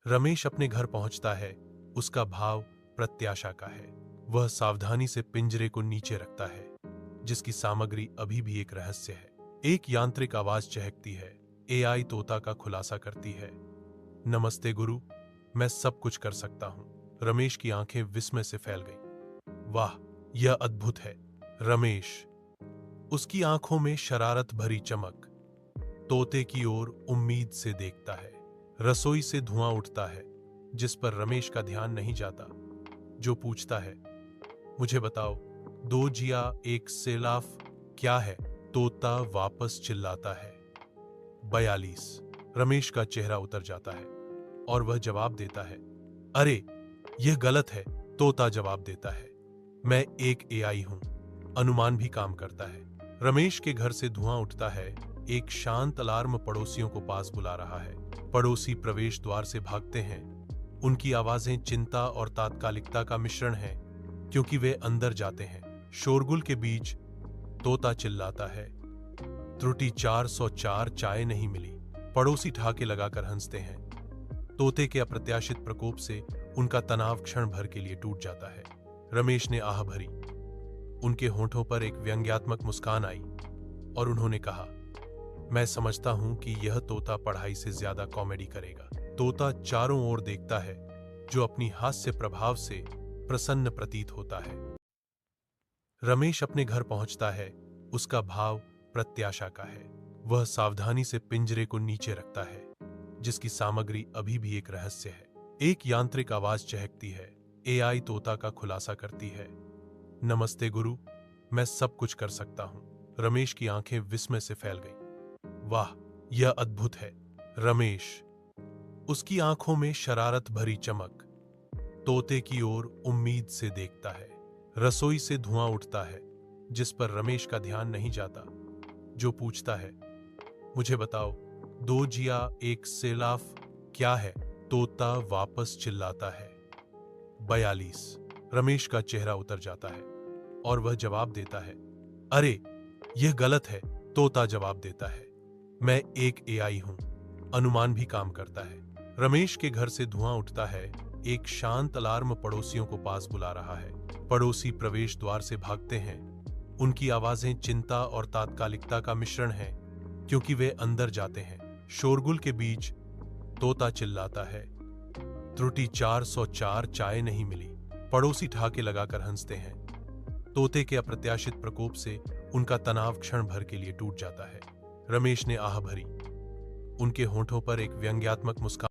रमेश अपने घर पहुंचता है। उसका भाव प्रत्याशा का है। वह सावधानी से पिंजरे को नीचे रखता है, जिसकी सामग्री अभी भी एक रहस्य है। एक यांत्रिक आवाज चहकती है। एआई तोता का खुलासा करती है। नमस्ते गुरु, मैं सब कुछ कर सकता हूं। रमेश की आंखें विस्मय से फैल गईं। वाह, यह अद्भुत है। रमेश, उसकी आंखों में शरारत भरी चमक, तोते की ओर उम्मीद से देखता है। रसोई से धुआं उठता है, जिस पर रमेश का ध्यान नहीं जाता, जो पूछता है, मुझे बताओ, दो जिया एक सेलाफ क्या है? तोता वापस चिल्लाता है, 42। रमेश का चेहरा उतर जाता है और वह जवाब देता है, अरे यह गलत है। तोता जवाब देता है, मैं एक एआई हूं, अनुमान भी काम करता है। रमेश के घर से धुआं उठता है। एक शांत अलार्म पड़ोसियों को पास बुला रहा है। पड़ोसी प्रवेश द्वार से भागते हैं। उनकी आवाजें चिंता और तात्कालिकता का मिश्रण है, क्योंकि वे अंदर जाते हैं। शोरगुल के बीच तोता चिल्लाता है, त्रुटि 404, चाय नहीं मिली। पड़ोसी ठाके लगाकर हंसते हैं। तोते के अप्रत्याशित प्रकोप से उनका तनाव क्षण भर के लिए टूट जाता है। रमेश ने आह भरी। उनके होठों पर एक व्यंग्यात्मक मुस्कान आई और उन्होंने कहा, मैं समझता हूं कि यह तोता पढ़ाई से ज्यादा कॉमेडी करेगा। तोता चारों ओर देखता है, जो अपनी हास्य प्रभाव से प्रसन्न प्रतीत होता है। रमेश अपने घर पहुंचता है। उसका भाव प्रत्याशा का है। वह सावधानी से पिंजरे को नीचे रखता है, जिसकी सामग्री अभी भी एक रहस्य है। एक यांत्रिक आवाज चहकती है। एआई तोता का खुलासा करती है, नमस्ते गुरु, मैं सब कुछ कर सकता हूं। रमेश की आंखें विस्मय से फैल गईं। वाह, यह अद्भुत है। रमेश, उसकी आंखों में शरारत भरी चमक, तोते की ओर उम्मीद से देखता है। रसोई से धुआं उठता है, जिस पर रमेश का ध्यान नहीं जाता, जो पूछता है, मुझे बताओ, दो जिया एक सेलाफ क्या है? तोता वापस चिल्लाता है, 42। रमेश का चेहरा उतर जाता है और वह जवाब देता है, अरे यह गलत है। तोता जवाब देता है, मैं एक एआई हूं, अनुमान भी काम करता है। रमेश के घर से धुआं उठता है। एक शांत अलार्म पड़ोसियों को पास बुला रहा है। पड़ोसी प्रवेश द्वार से भागते हैं। उनकी आवाजें चिंता और तात्कालिकता का मिश्रण है, क्योंकि वे अंदर जाते हैं। शोरगुल के बीच तोता चिल्लाता है, त्रुटि 404, चाय नहीं मिली। पड़ोसी ठाके लगाकर हंसते हैं। तोते के अप्रत्याशित प्रकोप से उनका तनाव क्षण भर के लिए टूट जाता है। रमेश ने आह भरी। उनके होठों पर एक व्यंग्यात्मक मुस्कान